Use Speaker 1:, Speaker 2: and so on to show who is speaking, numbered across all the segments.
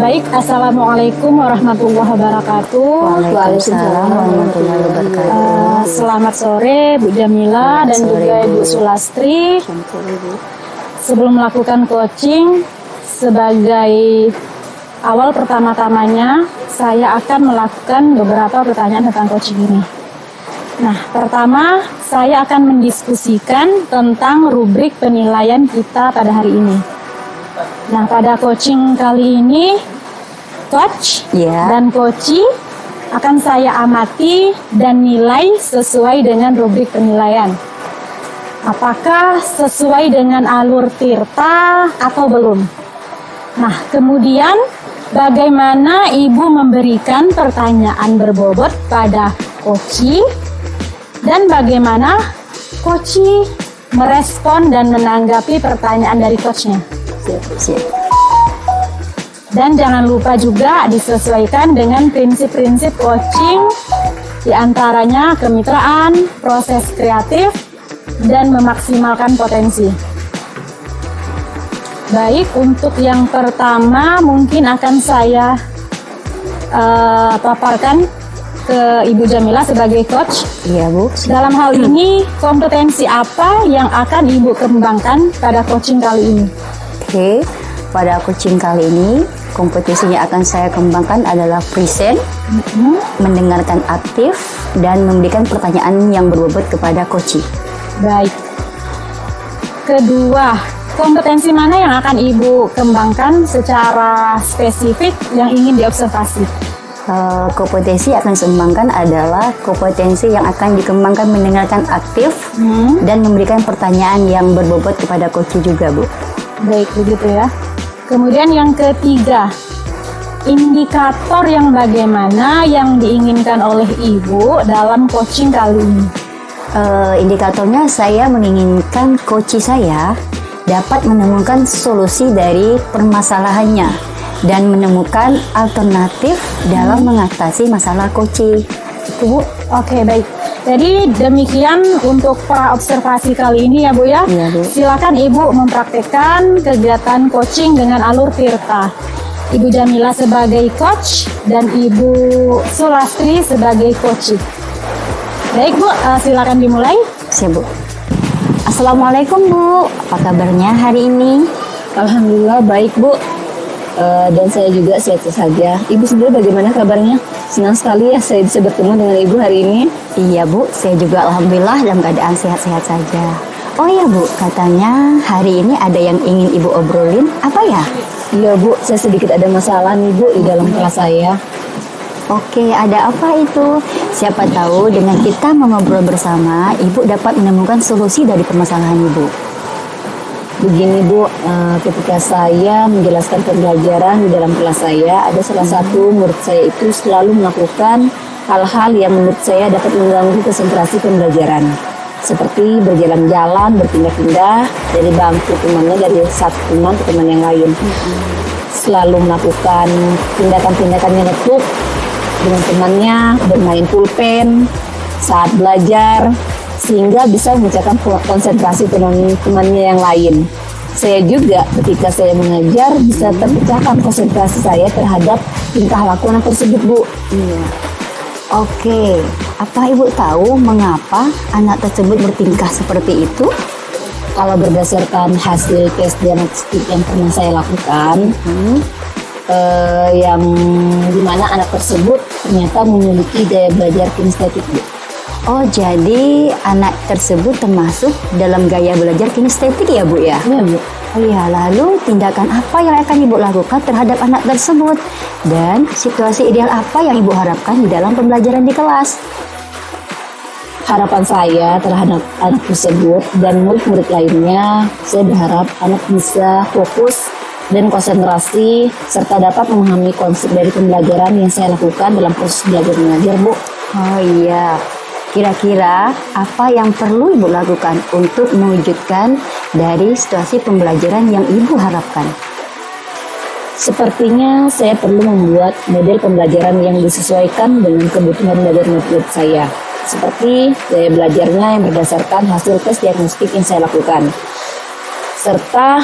Speaker 1: Baik, Assalamualaikum warahmatullahi wabarakatuh.
Speaker 2: Waalaikumsalam warahmatullahi wabarakatuh.
Speaker 1: Selamat sore Bu Jamila dan juga Ibu Sulastri. Sebelum melakukan coaching, sebagai awal pertama-tamanya saya akan melakukan beberapa pertanyaan tentang coaching ini. Nah, pertama saya akan mendiskusikan tentang rubrik penilaian kita pada hari ini. Nah, pada coaching kali ini, coach dan coachee akan saya amati dan nilai sesuai dengan rubrik penilaian. Apakah sesuai dengan alur Tirta atau belum? Nah, kemudian bagaimana Ibu memberikan pertanyaan berbobot pada coachee dan bagaimana coachee merespon dan menanggapi pertanyaan dari coachnya. Dan jangan lupa juga disesuaikan dengan prinsip-prinsip coaching, diantaranya kemitraan, proses kreatif, dan memaksimalkan potensi. Baik, untuk yang pertama mungkin akan saya paparkan ke Ibu Jamila sebagai coach.
Speaker 2: Iya, Bu.
Speaker 1: Dalam hal ini, kompetensi apa yang akan Ibu kembangkan pada coaching kali ini?
Speaker 2: Oke, pada coaching kali ini, kompetisinya akan saya kembangkan adalah present, mendengarkan aktif, dan memberikan pertanyaan yang berbobot kepada coachee.
Speaker 1: Baik. Kedua, kompetensi mana yang akan Ibu kembangkan secara spesifik yang ingin diobservasi?
Speaker 2: Kompetensi yang akan saya kembangkan adalah kompetensi yang akan dikembangkan mendengarkan aktif dan memberikan pertanyaan yang berbobot kepada coachee juga, Bu.
Speaker 1: Baik, begitu ya. Kemudian yang ketiga, indikator yang bagaimana yang diinginkan oleh Ibu dalam coaching kali ini?
Speaker 2: Indikatornya saya menginginkan coachee saya dapat menemukan solusi dari permasalahannya dan menemukan alternatif dalam mengatasi masalah coachee. Itu, Bu. Oke,
Speaker 1: baik. Jadi demikian untuk pra-observasi kali ini ya Bu ya.
Speaker 2: Iya, Bu.
Speaker 1: Silakan Ibu mempraktekkan kegiatan coaching dengan alur Tirta. Ibu Jamila sebagai coach dan Ibu Sulastri sebagai coachee. Baik Bu, silakan dimulai.
Speaker 2: Siap, Bu. Assalamualaikum, Bu. Apa kabarnya hari ini?
Speaker 3: Alhamdulillah baik, Bu. Dan saya juga sehat-sehat saja. Ibu sendiri bagaimana kabarnya? Senang sekali ya saya bisa bertemu dengan Ibu hari ini.
Speaker 2: Iya, Bu, saya juga alhamdulillah dalam keadaan sehat-sehat saja. Oh iya, Bu, katanya hari ini ada yang ingin Ibu obrolin. Apa ya?
Speaker 3: Iya, Bu, saya sedikit ada masalah nih, Bu, di dalam kelas saya.
Speaker 2: Oke, ada apa itu? Siapa tahu dengan kita mengobrol bersama, Ibu dapat menemukan solusi dari permasalahan Ibu.
Speaker 3: Begini, Bu, ketika saya menjelaskan pembelajaran di dalam kelas saya, ada salah satu murid saya itu selalu melakukan hal-hal yang menurut saya dapat mengganggu konsentrasi pembelajaran. Seperti berjalan-jalan, berpindah-pindah dari bangku temannya, dari satu teman ke teman yang lain. Selalu melakukan tindakan-tindakan yang nyeletuk dengan temannya, bermain pulpen saat belajar, sehingga bisa memecahkan konsentrasi teman-temannya yang lain. Saya juga ketika saya mengajar bisa terpecahkan konsentrasi saya terhadap tingkah laku anak tersebut, Bu.
Speaker 2: Iya. Oke, apa Ibu tahu mengapa anak tersebut bertingkah seperti itu?
Speaker 3: Kalau berdasarkan hasil tes diagnostik yang pernah saya lakukan, yang dimana anak tersebut ternyata memiliki daya belajar kinestetik, Bu.
Speaker 2: Oh, jadi anak tersebut termasuk dalam gaya belajar kinestetik ya, Bu ya?
Speaker 3: Iya, Bu.
Speaker 2: Oh iya, lalu tindakan apa yang akan Ibu lakukan terhadap anak tersebut? Dan situasi ideal apa yang Ibu harapkan di dalam pembelajaran di kelas?
Speaker 3: Harapan saya terhadap anak tersebut dan murid-murid lainnya, saya berharap anak bisa fokus dan konsentrasi serta dapat memahami konsep dari pembelajaran yang saya lakukan dalam proses belajar mengajar, Bu.
Speaker 2: Oh iya. Kira-kira apa yang perlu Ibu lakukan untuk mewujudkan dari situasi pembelajaran yang Ibu harapkan?
Speaker 3: Sepertinya saya perlu membuat model pembelajaran yang disesuaikan dengan kebutuhan belajar murid saya. Seperti gaya belajarnya yang berdasarkan hasil tes diagnostik yang saya lakukan. Serta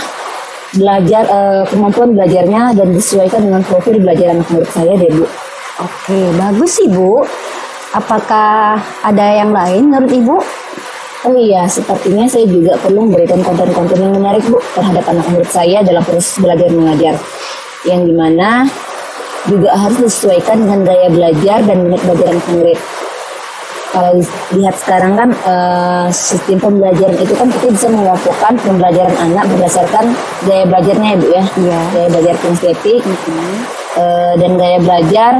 Speaker 3: belajar kemampuan belajarnya dan disesuaikan dengan profil belajar anak murid saya deh Bu.
Speaker 2: Oke, bagus Ibu. Apakah ada yang lain menurut Ibu?
Speaker 3: Oh iya, sepertinya saya juga perlu memberikan konten-konten yang menarik Bu terhadap anak murid saya dalam proses belajar mengajar, yang dimana juga harus disesuaikan dengan gaya belajar dan minat belajar anak murid. Kalau lihat sekarang kan sistem pembelajaran itu kan kita bisa melakukan pembelajaran anak berdasarkan gaya belajarnya ya Bu ya.
Speaker 2: Iya.
Speaker 3: Gaya belajar kinestetik dan gaya belajar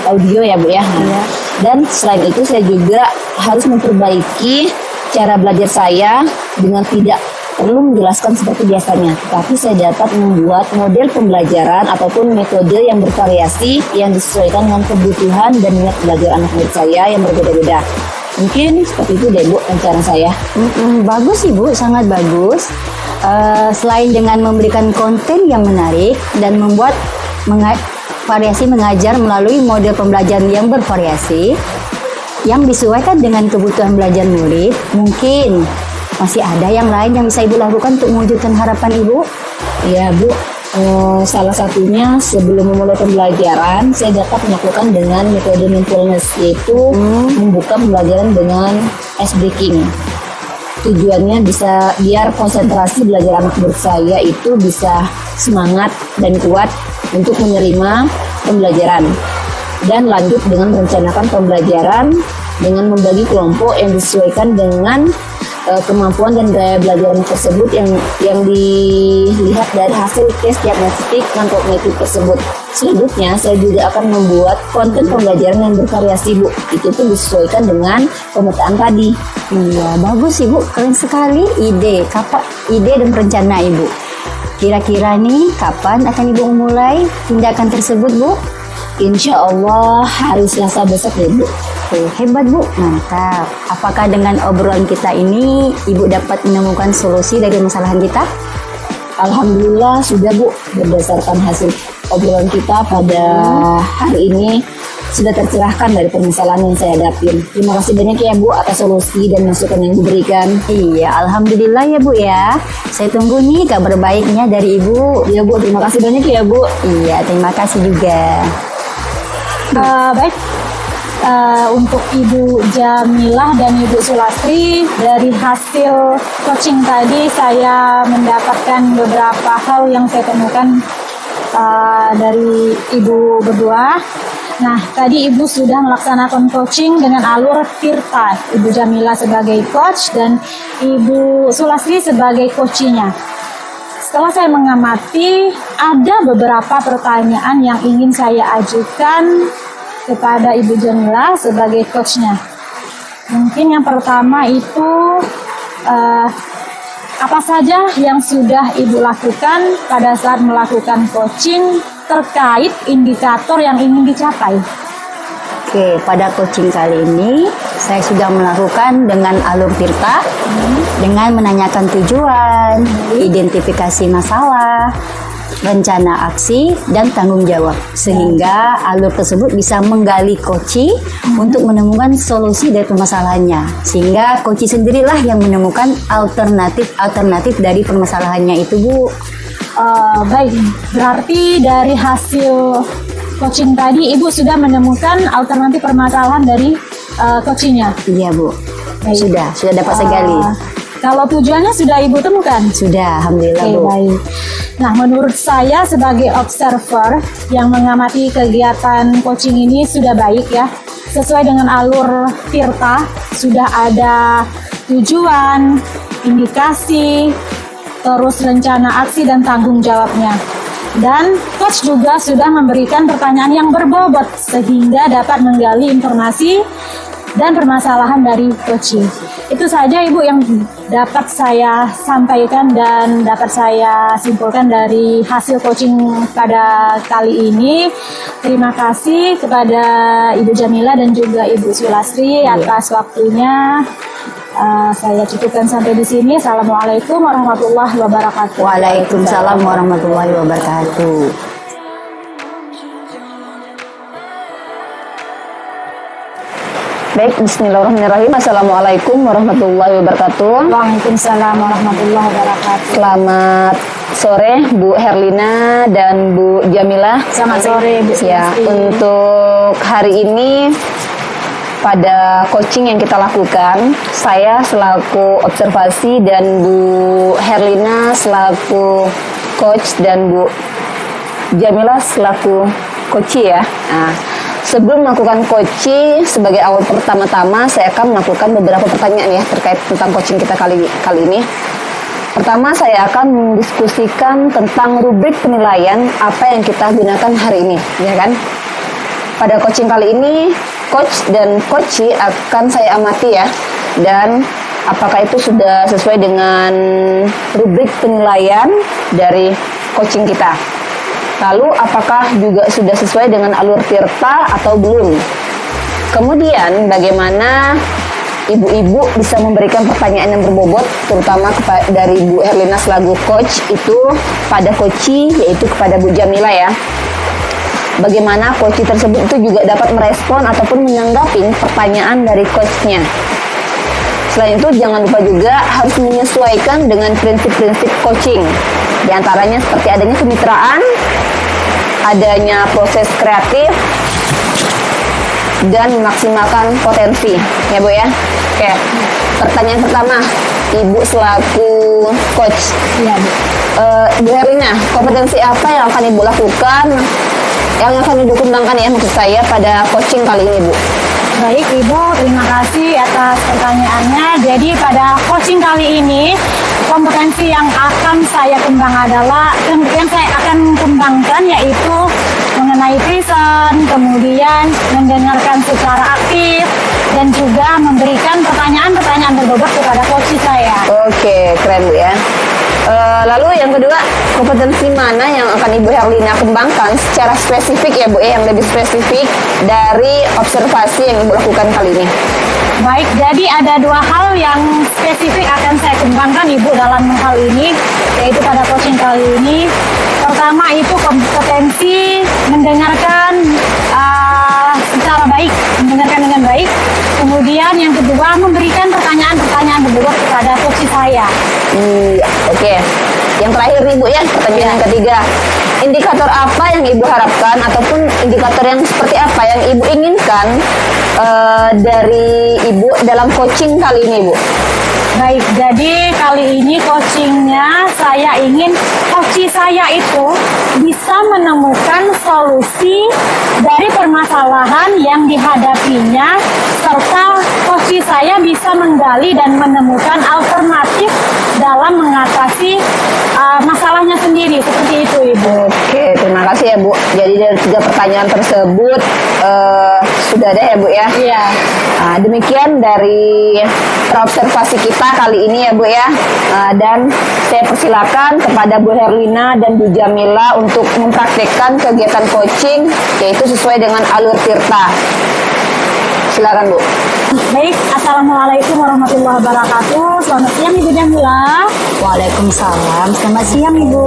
Speaker 3: audio ya Bu ya. Nah, dan selain itu saya juga harus memperbaiki cara belajar saya dengan tidak perlu menjelaskan seperti biasanya, tapi saya dapat membuat model pembelajaran ataupun metode yang bervariasi yang disesuaikan dengan kebutuhan dan minat belajar anak murid saya yang berbeda-beda. Mungkin seperti itu deh Bu rencana saya.
Speaker 2: Bagus Ibu, sangat bagus. Selain dengan memberikan konten yang menarik dan membuat variasi mengajar melalui model pembelajaran yang bervariasi yang disesuaikan dengan kebutuhan belajar murid, mungkin masih ada yang lain yang bisa Ibu lakukan untuk mewujudkan harapan Ibu?
Speaker 3: Ya Bu, salah satunya sebelum memulai pembelajaran saya dapat melakukan dengan metode mindfulness, yaitu membuka pembelajaran dengan ice breaking. Tujuannya bisa biar konsentrasi belajar anak murid saya itu bisa semangat dan kuat untuk menerima pembelajaran dan lanjut dengan merencanakan pembelajaran dengan membagi kelompok yang disesuaikan dengan kemampuan dan gaya belajar anak tersebut yang dilihat dari hasil tes diagnostik dan kognitif tersebut. Selanjutnya saya juga akan membuat konten pembelajaran yang bervariasi Bu. Itu pun disesuaikan dengan pemetaan tadi.
Speaker 2: Iya, bagus Ibu, keren sekali ide dan rencana Ibu. Kira-kira nih kapan akan Ibu memulai tindakan tersebut Bu?
Speaker 3: Insya Allah hari Selasa besok ya Bu.
Speaker 2: Hebat Bu, mantap. Apakah dengan obrolan kita ini Ibu dapat menemukan solusi dari masalahan kita?
Speaker 3: Alhamdulillah sudah Bu, berdasarkan hasil obrolan kita pada hari ini sudah tercerahkan dari permasalahan yang saya hadapin. Terima kasih banyak ya Bu atas solusi dan masukan yang diberikan.
Speaker 2: Iya, alhamdulillah ya Bu ya. Saya tunggu nih kabar baiknya dari Ibu.
Speaker 3: Ya Bu, terima kasih banyak ya Bu.
Speaker 2: Iya, terima kasih juga.
Speaker 1: Baik, untuk Ibu Jamilah dan Ibu Sulastri, dari hasil coaching tadi saya mendapatkan beberapa hal yang saya temukan dari Ibu berdua. Nah, tadi Ibu sudah melaksanakan coaching dengan alur Tirta. Ibu Jamilah sebagai coach dan Ibu Sulastri sebagai coachnya. Setelah saya mengamati, ada beberapa pertanyaan yang ingin saya ajukan kepada Ibu Jamilah sebagai coachnya. Mungkin yang pertama itu apa saja yang sudah Ibu lakukan pada saat melakukan coaching terkait indikator yang ingin dicapai?
Speaker 2: Oke, pada coaching kali ini saya sudah melakukan dengan alur Tirta dengan menanyakan tujuan, identifikasi masalah, rencana aksi, dan tanggung jawab. Sehingga alur tersebut bisa menggali coaching untuk menemukan solusi dari permasalahannya. Sehingga coaching sendirilah yang menemukan alternatif dari permasalahannya itu Bu.
Speaker 1: Baik, berarti dari hasil coaching tadi Ibu sudah menemukan alternatif permasalahan dari coachingnya?
Speaker 2: Iya Bu,
Speaker 1: Baik.
Speaker 2: sudah dapat saya gali.
Speaker 1: Kalau tujuannya sudah Ibu temukan?
Speaker 2: Sudah, alhamdulillah
Speaker 1: Oke,
Speaker 2: Bu.
Speaker 1: baik. Nah, menurut saya sebagai observer yang mengamati kegiatan coaching ini sudah baik ya. Sesuai dengan alur Tirta, sudah ada tujuan, indikasi, terus rencana aksi dan tanggung jawabnya. Dan coach juga sudah memberikan pertanyaan yang berbobot sehingga dapat menggali informasi dan permasalahan dari coaching. Itu saja Ibu yang dapat saya sampaikan dan dapat saya simpulkan dari hasil coaching pada kali ini. Terima kasih kepada Ibu Jamilah dan juga Ibu Sulastri atas waktunya. Saya cukupkan sampai di sini. Assalamualaikum warahmatullahi wabarakatuh.
Speaker 2: Waalaikumsalam warahmatullahi wabarakatuh.
Speaker 3: Baik, bismillahirrahmanirrahim. Assalamualaikum warahmatullahi wabarakatuh.
Speaker 1: Waalaikumsalam warahmatullahi wabarakatuh.
Speaker 3: Selamat sore Bu Herlina dan Bu Jamilah.
Speaker 1: Selamat sore Bu
Speaker 3: Ya,
Speaker 1: Sulastri.
Speaker 3: untuk hari ini pada coaching yang kita lakukan, saya selaku observasi dan Bu Herlina selaku coach dan Bu Jamilah selaku coachee ya. Nah, sebelum melakukan coaching, sebagai awal pertama-tama saya akan melakukan beberapa pertanyaan ya terkait tentang coaching kita kali ini. Pertama, saya akan mendiskusikan tentang rubrik penilaian apa yang kita gunakan hari ini, ya kan? Pada coaching kali ini, coach dan coachee akan saya amati ya, dan apakah itu sudah sesuai dengan rubrik penilaian dari coaching kita. Lalu apakah juga sudah sesuai dengan alur tirta atau belum? Kemudian bagaimana ibu-ibu bisa memberikan pertanyaan yang berbobot, terutama dari Bu Herlina selaku coach itu pada coachee, yaitu kepada Bu Jamila ya. Bagaimana coachee tersebut itu juga dapat merespon ataupun menanggapi pertanyaan dari coachnya. Selain itu jangan lupa juga harus menyesuaikan dengan prinsip-prinsip coaching. Di antaranya seperti adanya kemitraan, adanya proses kreatif, dan memaksimalkan potensi. Ya Bu ya. Oke, pertanyaan pertama, Ibu selaku coach.
Speaker 1: Iya Bu.
Speaker 3: Bu Herlina, kompetensi apa yang akan Ibu lakukan, yang akan Ibu kembangkan ya maksud saya pada coaching kali ini Bu?
Speaker 1: Baik Ibu, terima kasih atas pertanyaannya. Jadi pada coaching kali ini, kompetensi yang akan saya kembang adalah yang saya akan kembangkan yaitu mengenai present, kemudian mendengarkan secara aktif, dan juga memberikan pertanyaan-pertanyaan berbobot kepada coach saya.
Speaker 3: Oke, keren Bu ya. Lalu yang kedua, kompetensi mana yang akan Ibu Herlina kembangkan secara spesifik ya Bu ya, yang lebih spesifik dari observasi yang Ibu lakukan kali ini?
Speaker 1: Baik, jadi ada dua hal yang spesifik akan saya kembangkan Ibu dalam hal ini, yaitu pada coaching kali ini. Pertama itu kompetensi mendengarkan secara baik, mendengarkan dengan baik. Kemudian yang kedua memberikan pertanyaan-pertanyaan berbobot kepada coach saya.
Speaker 3: Oke. Yang terakhir Ibu ya, pertanyaan yang ketiga. Indikator apa yang Ibu harapkan ataupun indikator yang seperti apa yang Ibu inginkan dari Ibu dalam coaching kali ini Bu?
Speaker 1: Baik, jadi kali ini coachingnya saya ingin coach saya itu bisa menemukan solusi dari permasalahan yang dihadapinya, serta coach saya bisa menggali dan menemukan alternatif dalam mengatasi masalahnya sendiri, seperti itu Ibu.
Speaker 3: Oke, terima kasih ya Bu. Jadi dari 3 pertanyaan tersebut sudah ada ya Bu ya?
Speaker 1: Iya.
Speaker 3: Nah, demikian dari observasi kita kali ini ya Bu ya. Dan saya persilakan kepada Bu Herlina dan Bu Jamila untuk mempraktekkan kegiatan coaching yaitu sesuai dengan alur tirta. Silakan Bu.
Speaker 1: Baik, Assalamualaikum warahmatullahi wabarakatuh. Selamat siang Ibu Jamila.
Speaker 2: Waalaikumsalam. Selamat siang Ibu.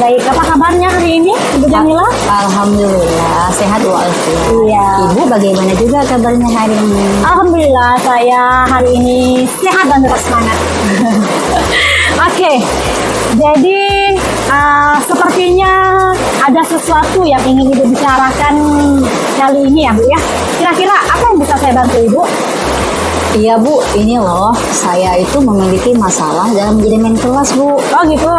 Speaker 1: Baik, apa kabarnya hari ini Ibu Jamila?
Speaker 2: Alhamdulillah sehat walafiat.
Speaker 1: Iya.
Speaker 2: Ibu bagaimana juga kabarnya hari ini?
Speaker 1: Alhamdulillah saya hari ini sehat dan tetap semangat. Oke, jadi sepertinya ada sesuatu yang ingin Ibu bicarakan kali ini ya Bu ya. Kira-kira apa yang bisa saya bantu Ibu?
Speaker 2: Iya Bu, ini loh saya itu memiliki masalah dalam manajemen kelas Bu.
Speaker 1: Oh gitu.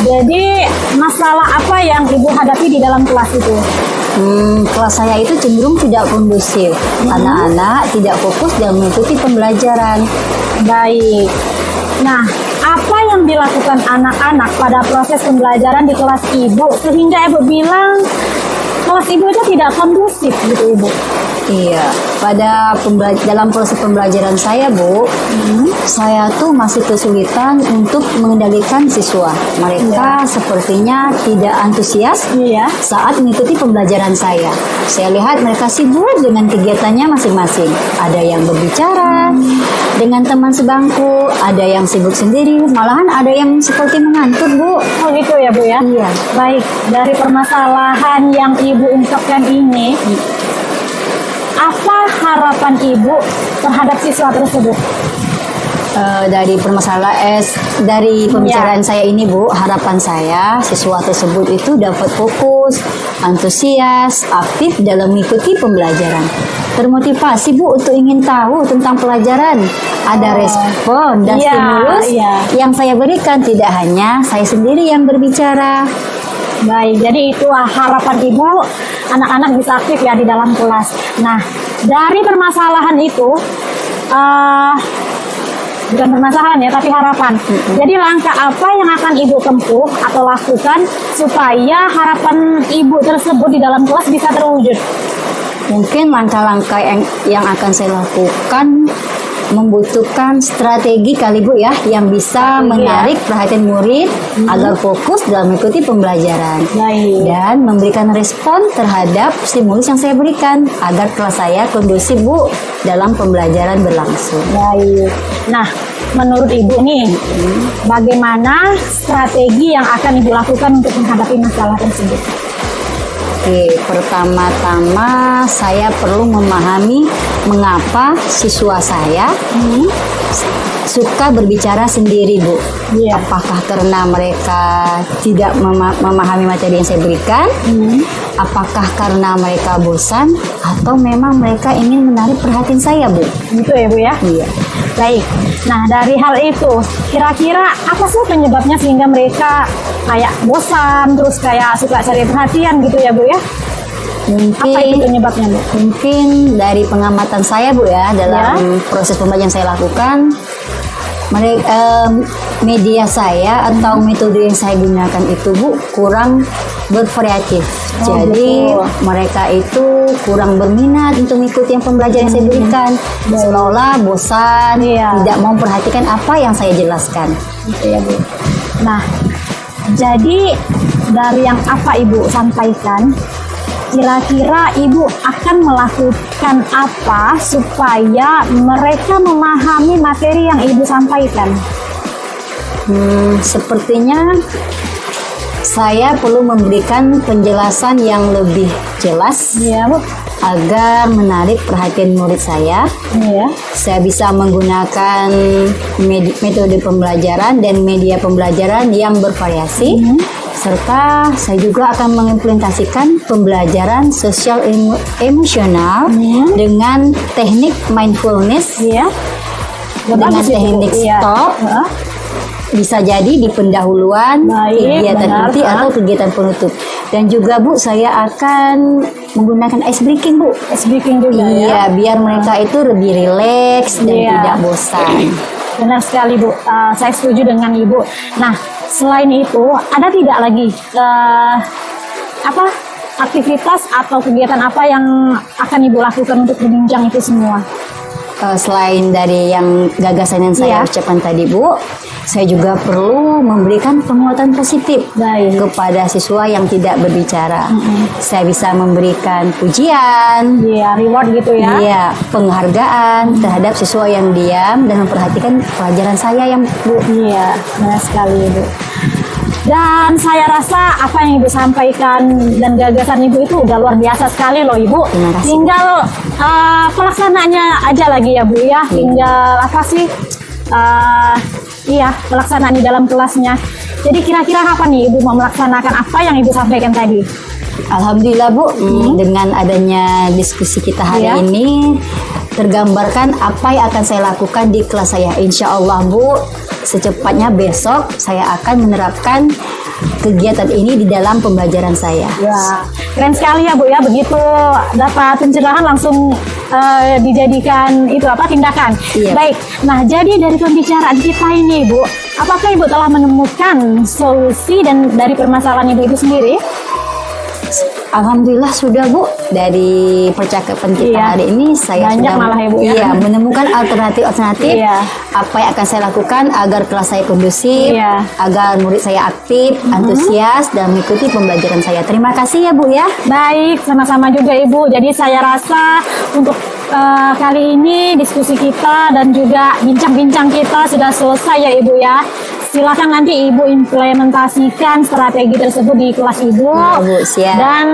Speaker 1: Jadi masalah apa yang Ibu hadapi di dalam kelas itu?
Speaker 2: Kelas saya itu cenderung tidak kondusif. Anak-anak tidak fokus dalam mengikuti pembelajaran.
Speaker 1: Baik. Nah, apa yang dilakukan anak-anak pada proses pembelajaran di kelas Ibu sehingga Ibu bilang kelas Ibu itu tidak kondusif gitu Ibu?
Speaker 2: Iya, dalam proses pembelajaran saya Bu, saya tuh masih kesulitan untuk mengendalikan siswa. Mereka sepertinya tidak antusias
Speaker 1: Iya.
Speaker 2: saat mengikuti pembelajaran saya. Saya lihat mereka sibuk dengan kegiatannya masing-masing. Ada yang berbicara dengan teman sebangku, ada yang sibuk sendiri, malahan ada yang seperti mengantuk Bu.
Speaker 1: Oh gitu ya Bu ya?
Speaker 2: Iya.
Speaker 1: Baik, dari permasalahan yang Ibu ungkapkan ini, apa harapan Ibu terhadap siswa tersebut?
Speaker 2: Dari pembicaraan saya ini Bu, harapan saya siswa tersebut itu dapat fokus, antusias, aktif dalam mengikuti pembelajaran. Termotivasi Bu untuk ingin tahu tentang pelajaran. Ada respon dan stimulus yang saya berikan, tidak hanya saya sendiri yang berbicara.
Speaker 1: Baik, jadi itu harapan Ibu, anak-anak bisa aktif ya di dalam kelas. Nah, dari permasalahan itu, bukan permasalahan ya, tapi harapan. Jadi langkah apa yang akan Ibu tempuh atau lakukan supaya harapan Ibu tersebut di dalam kelas bisa terwujud?
Speaker 2: Mungkin langkah-langkah yang akan saya lakukan membutuhkan strategi kali Bu ya, yang bisa menarik perhatian murid agar fokus dalam mengikuti pembelajaran.
Speaker 1: Baik.
Speaker 2: Dan memberikan respon terhadap stimulus yang saya berikan agar kelas saya kondusif Bu dalam pembelajaran berlangsung.
Speaker 1: Baik. Nah, menurut Ibu nih, bagaimana strategi yang akan Ibu lakukan untuk menghadapi masalah tersebut?
Speaker 2: Oke, pertama-tama saya perlu memahami mengapa siswa saya suka berbicara sendiri, Bu.
Speaker 1: Iya.
Speaker 2: Apakah karena mereka tidak memahami materi yang saya berikan? Apakah karena mereka bosan? Atau memang mereka ingin menarik perhatian saya, Bu?
Speaker 1: Gitu ya, Bu ya?
Speaker 2: Iya.
Speaker 1: Baik. Nah, dari hal itu, kira-kira apa sih penyebabnya sehingga mereka kayak bosan, terus kayak suka cari perhatian gitu ya, Bu ya? Apa itu penyebabnya, Bu?
Speaker 2: Mungkin dari pengamatan saya, Bu ya, dalam proses pembelajaran saya lakukan, media saya atau metode yang saya gunakan itu Bu kurang bervariatif. Jadi mereka itu kurang berminat untuk mengikuti yang pembelajaran yang saya berikan. Seolah-olah bosan, tidak mau memperhatikan apa yang saya jelaskan.
Speaker 1: Gitu ya, Bu. Nah, jadi dari yang apa Ibu sampaikan, kira-kira Ibu akan melakukan apa supaya mereka memahami materi yang Ibu sampaikan?
Speaker 2: Sepertinya saya perlu memberikan penjelasan yang lebih jelas
Speaker 1: Bu.
Speaker 2: agar menarik perhatian murid saya. Saya bisa menggunakan metode pembelajaran dan media pembelajaran yang bervariasi. Serta saya juga akan mengimplementasikan pembelajaran sosial emosional dengan teknik mindfulness, dengan teknik stop, bisa jadi di pendahuluan, kegiatan inti atau kegiatan penutup. Dan juga Bu, saya akan menggunakan ice breaking, Bu.
Speaker 1: Ice breaking juga ya?
Speaker 2: Biar mereka itu lebih rileks dan tidak bosan.
Speaker 1: Benar sekali Bu, saya setuju dengan Ibu. Nah, selain itu ada tidak lagi aktivitas atau kegiatan apa yang akan Ibu lakukan untuk menunjang itu semua?
Speaker 2: Selain dari yang gagasan yang saya ucapkan tadi Bu, saya juga perlu memberikan penguatan positif kepada siswa yang tidak berbicara. Saya bisa memberikan pujian,
Speaker 1: reward gitu ya.
Speaker 2: Iya, penghargaan terhadap siswa yang diam dan memperhatikan pelajaran saya yang Bu.
Speaker 1: Iya, benar sekali Bu. Dan saya rasa apa yang Ibu sampaikan dan gagasan Ibu itu udah luar biasa sekali loh Ibu. Tinggal pelaksanaannya aja lagi ya Bu ya. Tinggal pelaksanaan di dalam kelasnya. Jadi kira-kira kapan nih Ibu mau melaksanakan apa yang Ibu sampaikan tadi?
Speaker 2: Alhamdulillah Bu, dengan adanya diskusi kita hari ini tergambarkan apa yang akan saya lakukan di kelas saya. Insya Allah Bu, secepatnya besok saya akan menerapkan kegiatan ini di dalam pembelajaran saya.
Speaker 1: Ya, keren sekali ya Bu ya, begitu dapat pencerahan langsung dijadikan tindakan. Baik, nah jadi dari pembicaraan kita ini Bu, apakah Ibu telah menemukan solusi dan dari permasalahan Ibu itu sendiri?
Speaker 2: Alhamdulillah sudah Bu, dari percakapan kita hari ini saya
Speaker 1: banyak
Speaker 2: sudah
Speaker 1: malah Ibu ya.
Speaker 2: Menemukan alternatif apa yang akan saya lakukan agar kelas saya kondusif, agar murid saya aktif, antusias dan mengikuti pembelajaran saya. Terima kasih ya Bu ya.
Speaker 1: Baik, sama-sama juga Ibu. Jadi saya rasa untuk kali ini diskusi kita dan juga bincang-bincang kita sudah selesai ya Ibu ya. silakan nanti Ibu implementasikan strategi tersebut di kelas Ibu.
Speaker 2: Iya, Bu, siap.
Speaker 1: Dan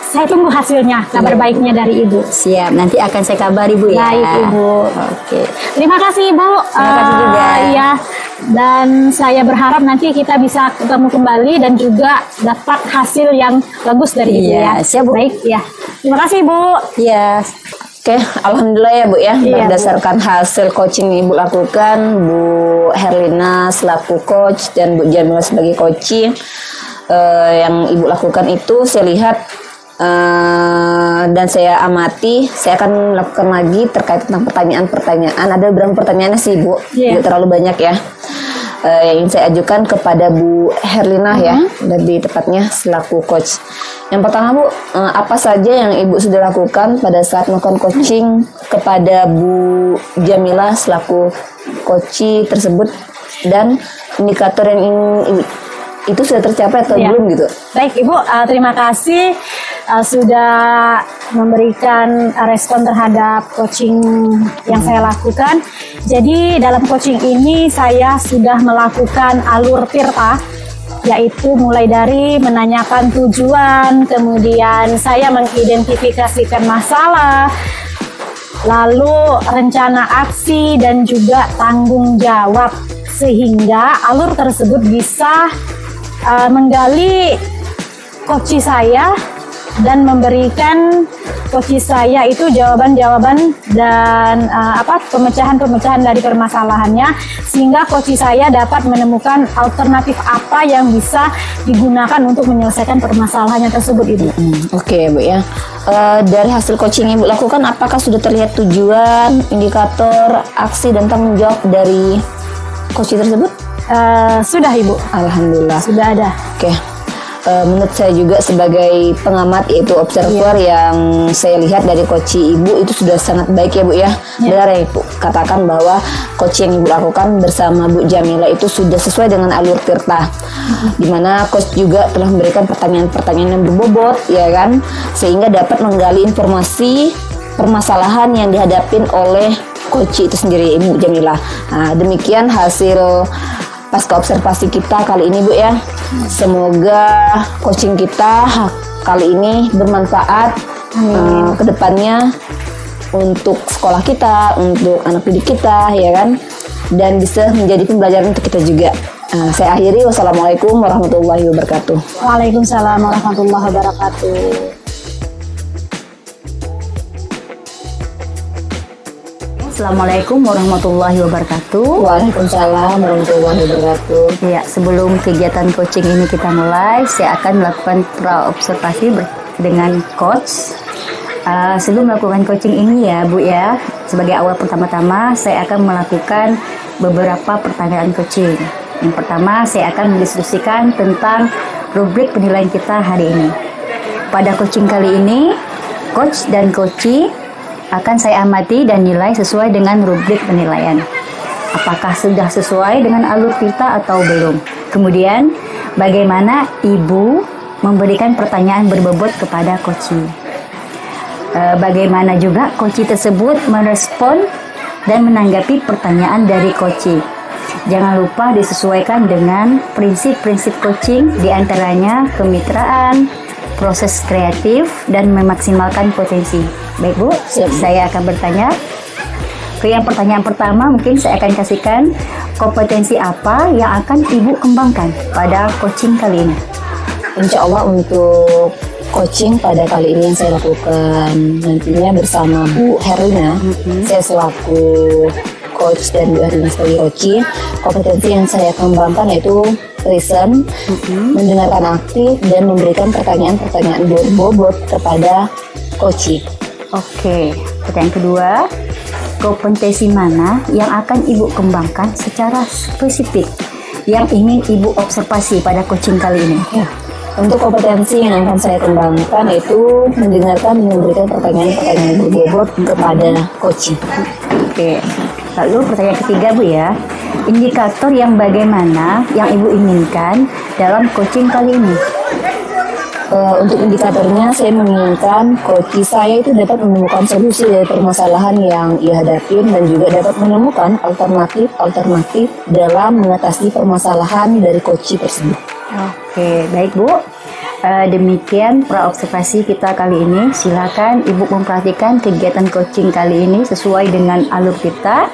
Speaker 1: saya tunggu hasilnya, kabar baiknya dari Ibu.
Speaker 2: Siap, nanti akan saya kabari Bu ya.
Speaker 1: Baik, Ibu.
Speaker 2: Oke.
Speaker 1: Terima kasih Ibu.
Speaker 2: Terima kasih juga.
Speaker 1: Iya. Dan saya berharap nanti kita bisa ketemu kembali dan juga dapat hasil yang bagus dari Ibu
Speaker 2: Iya,
Speaker 1: ya.
Speaker 2: siap, Bu.
Speaker 1: Baik, ya. Terima kasih Ibu.
Speaker 2: Iya.
Speaker 4: Oke, alhamdulillah ya Bu ya,
Speaker 1: Iya,
Speaker 4: berdasarkan hasil coaching yang Ibu lakukan, Bu Herlina selaku coach dan Bu Jamila sebagai coaching, yang Ibu lakukan itu saya lihat dan saya amati, saya akan lakukan lagi terkait tentang pertanyaan-pertanyaan. Ada beberapa pertanyaannya sih Bu,
Speaker 1: Iya.
Speaker 4: tidak terlalu banyak ya. Yang ingin saya ajukan kepada Bu Herlina ya, lebih tepatnya selaku coach. Yang pertama Bu, apa saja yang Ibu sudah lakukan pada saat melakukan coaching kepada Bu Jamila selaku coach tersebut, dan indikator yang itu sudah tercapai atau
Speaker 1: Iya.
Speaker 4: belum gitu?
Speaker 1: Baik Ibu, terima kasih sudah memberikan respon terhadap coaching yang saya lakukan. Jadi dalam coaching ini saya sudah melakukan alur tirta, yaitu mulai dari menanyakan tujuan, kemudian saya mengidentifikasikan masalah, lalu rencana aksi dan juga tanggung jawab, sehingga alur tersebut bisa menggali coach saya dan memberikan coach saya itu jawaban-jawaban dan pemecahan-pemecahan dari permasalahannya, sehingga coach saya dapat menemukan alternatif apa yang bisa digunakan untuk menyelesaikan permasalahannya tersebut Ibu.
Speaker 4: Oke Bu ya, dari hasil coaching yang Ibu lakukan, apakah sudah terlihat tujuan, indikator, aksi dan tanggung jawab dari coach tersebut?
Speaker 1: Sudah Ibu,
Speaker 4: Alhamdulillah.
Speaker 1: sudah ada.
Speaker 4: Oke. Menurut saya juga sebagai pengamat, yaitu observer, yang saya lihat dari coach Ibu itu sudah sangat baik ya Bu ya. Benar ya Ibu katakan bahwa coach yang Ibu lakukan bersama Bu Jamila itu sudah sesuai dengan alur tirta, dimana coach juga telah memberikan pertanyaan-pertanyaan yang berbobot ya kan, sehingga dapat menggali informasi permasalahan yang dihadapin oleh coach itu sendiri, Ibu Jamila. Nah, demikian hasil pasca observasi kita kali ini Bu ya. Semoga coaching kita kali ini bermanfaat ke depannya untuk sekolah kita, untuk anak didik kita ya kan, dan bisa menjadi pembelajaran untuk kita juga. Saya akhiri, wassalamualaikum warahmatullahi wabarakatuh.
Speaker 1: Waalaikumsalam warahmatullahi wabarakatuh.
Speaker 2: Assalamualaikum warahmatullahi wabarakatuh.
Speaker 4: Waalaikumsalam warahmatullahi wabarakatuh.
Speaker 2: Ya, sebelum kegiatan coaching ini kita mulai, saya akan melakukan pra-observasi dengan coach. Sebelum melakukan coaching ini ya Bu ya, sebagai awal pertama-tama saya akan melakukan beberapa pertanyaan coaching. Yang pertama, saya akan mendiskusikan tentang rubrik penilaian kita hari ini. Pada coaching kali ini, coach dan coachee akan saya amati dan nilai sesuai dengan rubrik penilaian. Apakah sudah sesuai dengan alur tirta atau belum? Kemudian, bagaimana Ibu memberikan pertanyaan berbobot kepada coachee? Bagaimana juga coachee tersebut merespon dan menanggapi pertanyaan dari coachee? Jangan lupa disesuaikan dengan prinsip-prinsip coaching, diantaranya kemitraan, proses kreatif, dan memaksimalkan potensi. Baik Bu, saya akan bertanya. Yang pertanyaan pertama mungkin saya akan kasihkan, kompetensi apa yang akan Ibu kembangkan pada coaching kali ini?
Speaker 3: Insya Allah untuk coaching pada kali ini yang saya lakukan nantinya bersama Bu Herlina, saya selaku coach dan Bu Herlina sebagai coach, kompetensi yang saya kembangkan yaitu listen, mendengarkan aktif, dan memberikan pertanyaan-pertanyaan berbobot kepada coach.
Speaker 2: Oke, pertanyaan kedua, kompetensi mana yang akan Ibu kembangkan secara spesifik yang ingin Ibu observasi pada coaching kali ini?
Speaker 3: Ya, untuk kompetensi yang akan saya kembangkan yaitu mendengarkan dan memberikan pertanyaan-pertanyaan berbobot kepada coach.
Speaker 2: Oke, lalu pertanyaan ketiga Bu ya, indikator yang bagaimana yang Ibu inginkan dalam coaching kali ini?
Speaker 3: Untuk indikatornya, saya menginginkan koci saya itu dapat menemukan solusi dari permasalahan yang ia hadapin dan juga dapat menemukan alternatif dalam mengatasi permasalahan dari koci tersebut.
Speaker 2: Oke, baik Bu. Demikian praobservasi kita kali ini. Silakan Ibu memperhatikan kegiatan coaching kali ini sesuai dengan alur kita.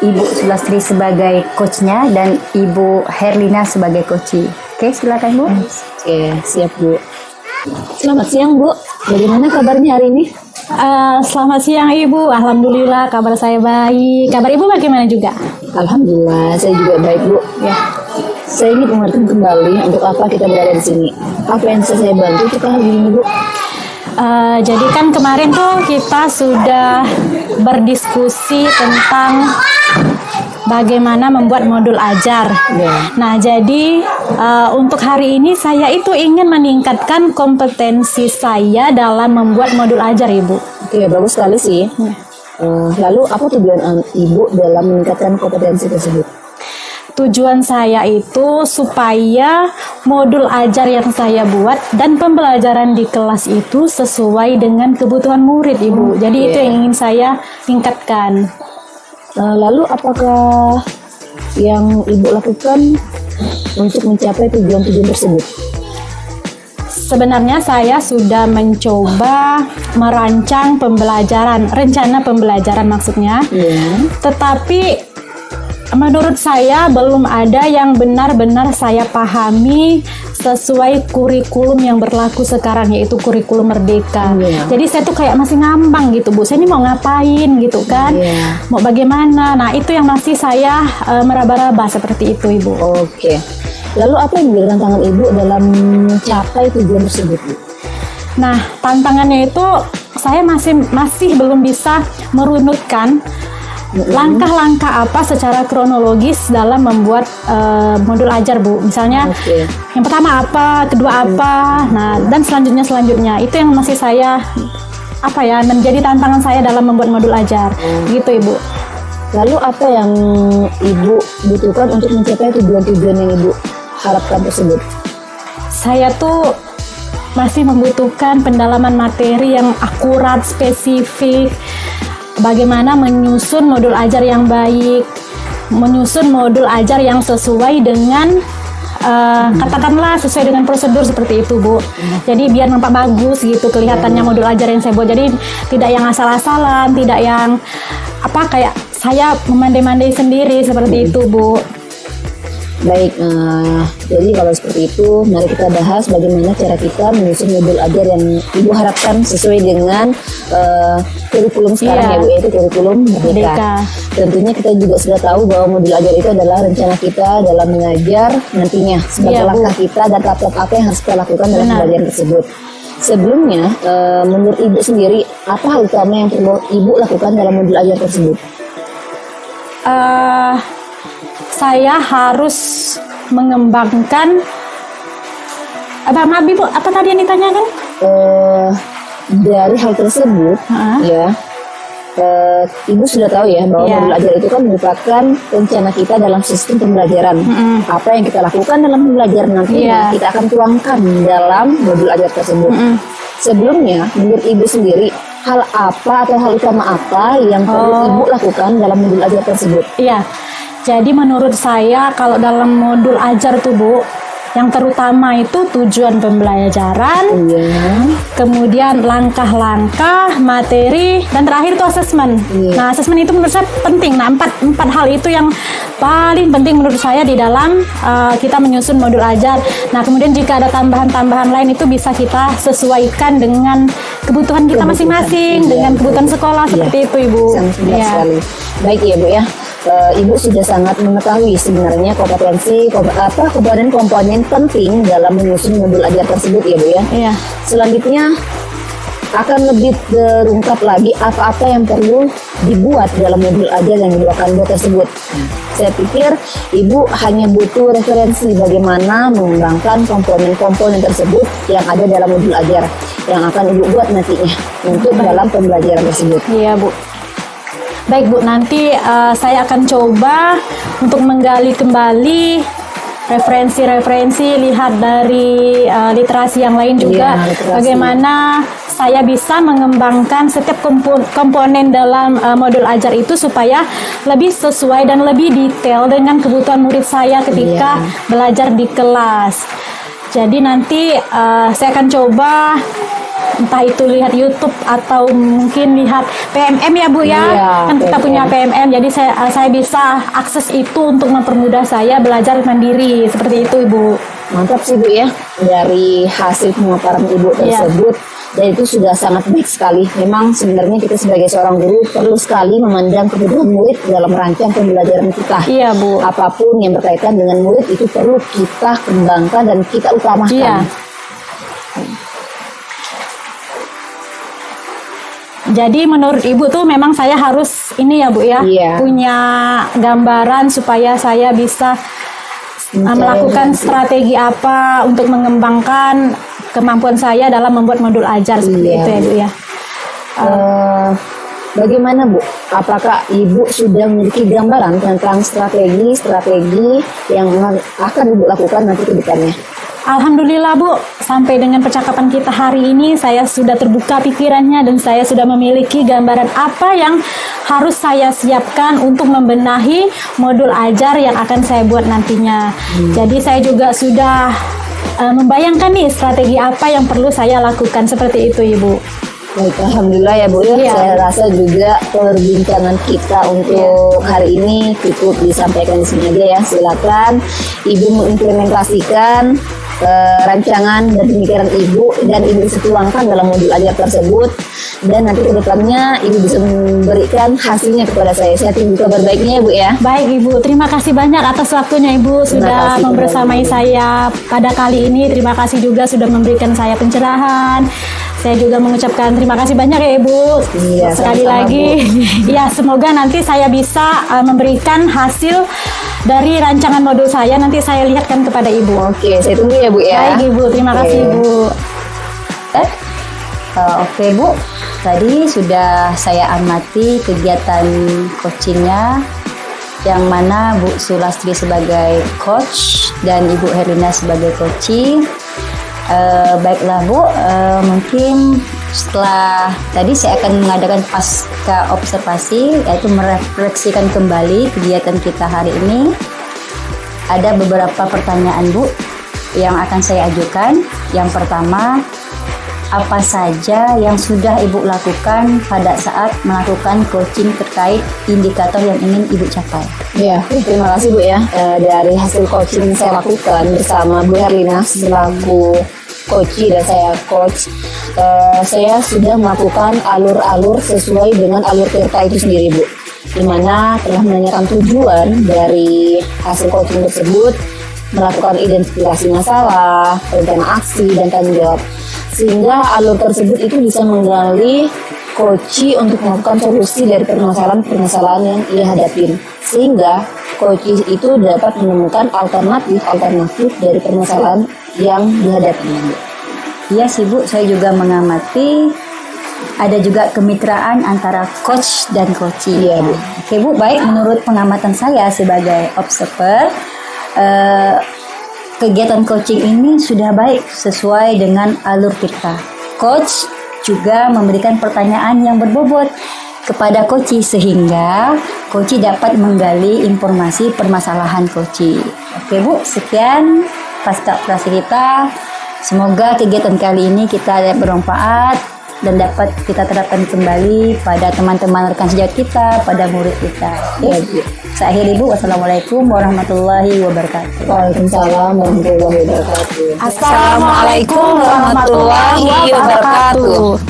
Speaker 2: Ibu Sulastri sebagai coachnya dan Ibu Herlina sebagai coachi. Oke, silakan Bu.
Speaker 3: Oke, siap Bu. Selamat siang Bu, bagaimana kabarnya hari ini?
Speaker 1: Selamat siang Ibu, alhamdulillah kabar saya baik. Kabar Ibu bagaimana juga?
Speaker 3: Alhamdulillah, saya juga baik Bu. Ya, saya ingin mengerti kembali untuk apa kita berada di sini. Apa yang bisa saya bantu kita hari ini Bu?
Speaker 1: Jadi kan kemarin tuh kita sudah berdiskusi tentang bagaimana membuat modul ajar. Nah, jadi untuk hari ini saya itu ingin meningkatkan kompetensi saya dalam membuat modul ajar, Ibu.
Speaker 3: Oke, bagus sekali sih. Lalu apa tujuan Ibu dalam meningkatkan kompetensi tersebut?
Speaker 1: Tujuan saya itu supaya modul ajar yang saya buat dan pembelajaran di kelas itu sesuai dengan kebutuhan murid, Ibu. Jadi itu yang ingin saya tingkatkan.
Speaker 3: Lalu apakah yang Ibu lakukan untuk mencapai tujuan-tujuan tersebut?
Speaker 1: Sebenarnya saya sudah mencoba merancang pembelajaran, rencana pembelajaran maksudnya. Tetapi menurut saya belum ada yang benar-benar saya pahami sesuai kurikulum yang berlaku sekarang, yaitu kurikulum Merdeka. Jadi saya tuh kayak masih ngambang gitu Bu, saya ini mau ngapain gitu kan, mau bagaimana. Nah itu yang masih saya meraba-raba seperti itu Ibu.
Speaker 3: Oke. Lalu apa yang menjadi tantangan Ibu dalam mencapai tujuan tersebut Bu?
Speaker 1: Nah tantangannya itu saya masih belum bisa merunutkan langkah-langkah apa secara kronologis dalam membuat modul ajar Bu. Misalnya yang pertama apa, kedua apa, nah dan selanjutnya itu yang masih saya menjadi tantangan saya dalam membuat modul ajar. Gitu Ibu.
Speaker 3: Lalu apa yang Ibu butuhkan untuk mencapai tujuan-tujuan yang Ibu harapkan tersebut?
Speaker 1: Saya tuh masih membutuhkan pendalaman materi yang akurat, spesifik. Bagaimana menyusun modul ajar yang baik, menyusun modul ajar yang sesuai dengan katakanlah sesuai dengan prosedur seperti itu Bu. Jadi biar nampak bagus gitu kelihatannya modul ajar yang saya buat. Jadi tidak yang asal-asalan, tidak yang kayak saya memandai-mandai sendiri seperti itu Bu.
Speaker 3: Baik, jadi kalau seperti itu, mari kita bahas bagaimana cara kita menyusun modul ajar yang Ibu harapkan sesuai dengan kurikulum sekarang ya Bu, yaitu kurikulum Merdeka. Tentunya kita juga sudah tahu bahwa modul ajar itu adalah rencana kita dalam mengajar nantinya sebagai langkah kita dan tahap apa yang harus kita lakukan dalam pembelajaran tersebut. Sebelumnya, menurut Ibu sendiri, apa hal utama yang perlu Ibu lakukan dalam modul ajar tersebut?
Speaker 1: Saya harus mengembangkan maaf Ibu, apa tadi yang ditanyakan?
Speaker 3: Dari hal tersebut, Ibu sudah tahu ya bahwa modul ajar itu kan merupakan rencana kita dalam sistem pembelajaran. Apa yang kita lakukan dalam pembelajaran nantinya kita akan tuangkan dalam modul ajar tersebut. Sebelumnya, menurut Ibu sendiri, hal apa atau hal utama apa yang perlu Ibu lakukan dalam modul ajar tersebut?
Speaker 1: Iya. Jadi menurut saya kalau dalam modul ajar tuh Bu, yang terutama itu tujuan pembelajaran, kemudian langkah-langkah, materi, dan terakhir itu asesmen. Nah asesmen itu menurut saya penting. Nah empat hal itu yang paling penting menurut saya di dalam kita menyusun modul ajar. Nah kemudian jika ada tambahan-tambahan lain itu bisa kita sesuaikan dengan kebutuhan kita masing-masing, dengan kebutuhan sekolah seperti itu Ibu.
Speaker 3: Sangat benar sekali. Baik ya Bu ya. Ibu sudah sangat mengetahui sebenarnya komponen penting dalam menyusun modul ajar tersebut ya Bu ya. Selanjutnya akan lebih terungkap lagi apa-apa yang perlu dibuat dalam modul ajar yang Ibu akan buat tersebut. Saya pikir Ibu hanya butuh referensi bagaimana mengembangkan komponen-komponen tersebut yang ada dalam modul ajar yang akan Ibu buat nantinya untuk dalam pembelajaran tersebut.
Speaker 1: Iya Bu. Baik Bu, nanti saya akan coba untuk menggali kembali referensi-referensi, lihat dari literasi yang lain juga,
Speaker 3: Iya, literasi.
Speaker 1: bagaimana saya bisa mengembangkan setiap komponen dalam modul ajar itu supaya lebih sesuai dan lebih detail dengan kebutuhan murid saya ketika belajar di kelas. Jadi nanti saya akan coba entah itu lihat YouTube atau mungkin lihat PMM ya Bu ya.
Speaker 3: Iya,
Speaker 1: Kan kita
Speaker 3: PMM.
Speaker 1: punya PMM, jadi saya bisa akses itu untuk mempermudah saya belajar mandiri seperti itu Ibu.
Speaker 3: Mantap sih Bu ya, dari hasil pemaparan Ibu tersebut, dan itu sudah sangat baik sekali. Memang sebenarnya kita sebagai seorang guru perlu sekali memandang kebutuhan murid dalam rangkaian pembelajaran kita.
Speaker 1: Iya Bu.
Speaker 3: Apapun yang berkaitan dengan murid itu perlu kita kembangkan dan kita utamakan.
Speaker 1: Iya. Jadi menurut Ibu tuh memang saya harus ini ya Bu ya,
Speaker 3: Iya.
Speaker 1: punya gambaran supaya saya bisa melakukan strategi apa untuk mengembangkan kemampuan saya dalam membuat modul ajar seperti
Speaker 3: Iya.
Speaker 1: itu ya Bu ya.
Speaker 3: Bagaimana Bu? Apakah Ibu sudah memiliki gambaran tentang strategi yang akan Ibu lakukan nanti ke depannya?
Speaker 1: Alhamdulillah Bu, sampai dengan percakapan kita hari ini saya sudah terbuka pikirannya dan saya sudah memiliki gambaran apa yang harus saya siapkan untuk membenahi modul ajar yang akan saya buat nantinya. Jadi saya juga sudah membayangkan nih strategi apa yang perlu saya lakukan seperti itu Ibu.
Speaker 3: Baik, Alhamdulillah ya Bu ya.
Speaker 1: Iya.
Speaker 3: Saya rasa juga perbincangan kita untuk hari ini cukup disampaikan di sini aja ya. Silakan Ibu mengimplementasikan rancangan dan pemikiran Ibu dan Ibu bisa tuangkan dalam modul ajar tersebut, dan nanti ke depannya Ibu bisa memberikan hasilnya kepada saya. Saya tunggu kabar baiknya ya Bu ya.
Speaker 1: Baik Ibu, terima kasih banyak atas waktunya Ibu sudah
Speaker 3: kasih
Speaker 1: membersamai saya pada kali ini. Terima kasih juga sudah memberikan saya pencerahan. Saya juga mengucapkan terima kasih banyak ya Ibu.
Speaker 3: Iya,
Speaker 1: Sekali
Speaker 3: sama-sama,
Speaker 1: lagi, ya semoga nanti saya bisa memberikan hasil dari rancangan modul saya. Nanti saya lihatkan kepada Ibu.
Speaker 3: Oke, saya tunggu ya Bu ya.
Speaker 1: Baik Ibu, terima kasih
Speaker 3: Oke.
Speaker 1: Ibu.
Speaker 2: Oke Bu, tadi sudah saya amati kegiatan coachingnya, yang mana Bu Sulastri sebagai coach dan Ibu Herlina sebagai coaching. Baiklah Bu, mungkin setelah tadi saya akan mengadakan pasca observasi, yaitu merefleksikan kembali kegiatan kita hari ini. Ada beberapa pertanyaan Bu yang akan saya ajukan. Yang pertama, apa saja yang sudah Ibu lakukan pada saat melakukan coaching terkait indikator yang ingin Ibu capai?
Speaker 3: Ya, terima kasih Bu ya. Dari hasil coaching saya lakukan bersama Bu Herlina selaku coach dan saya coach, saya sudah melakukan alur-alur sesuai dengan alur Tirta itu sendiri Bu, dimana telah menanyakan tujuan dari hasil coaching tersebut, melakukan identifikasi masalah, rencana aksi, dan tanggung jawab, sehingga alur tersebut itu bisa menggali coach untuk melakukan solusi dari permasalahan-permasalahan yang ia hadapin, sehingga coach itu dapat menemukan alternatif dari permasalahan yang dihadapinya.
Speaker 2: Iya sih Bu, saya juga mengamati ada juga kemitraan antara coach dan coachee.
Speaker 3: Iya, Bu.
Speaker 2: Oke Bu, baik, menurut pengamatan saya sebagai observer, kegiatan coaching ini sudah baik sesuai dengan alur Tirta. Coach juga memberikan pertanyaan yang berbobot kepada coachee sehingga coachee dapat menggali informasi permasalahan coachee. Oke Bu, sekian pasca operasi kita. Semoga kegiatan kali ini kita dapat bermanfaat dan dapat kita terapkan kembali pada teman-teman rekan sejawat kita, pada murid kita.
Speaker 3: Ya, Bu.
Speaker 2: Saya akhiri Bu, wassalamualaikum warahmatullahi wabarakatuh.
Speaker 3: Waalaikumsalam warahmatullahi wabarakatuh.
Speaker 1: Assalamualaikum warahmatullahi wabarakatuh.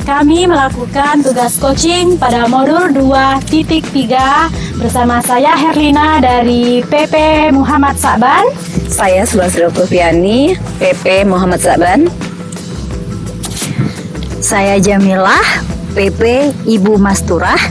Speaker 1: Kami melakukan tugas coaching pada modul 2.3 bersama saya Herlina dari PP Muhammad Sa'ban.
Speaker 4: Saya Sulastri Oktaviani, PP Muhammad Sa'ban.
Speaker 2: Saya Jamilah, PP Ibu Masturah.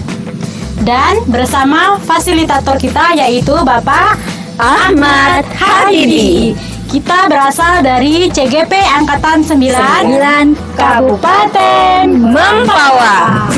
Speaker 1: Dan bersama fasilitator kita yaitu Bapak Ahmad Habibi. Kita berasal dari CGP Angkatan 9 Kabupaten Mempawah.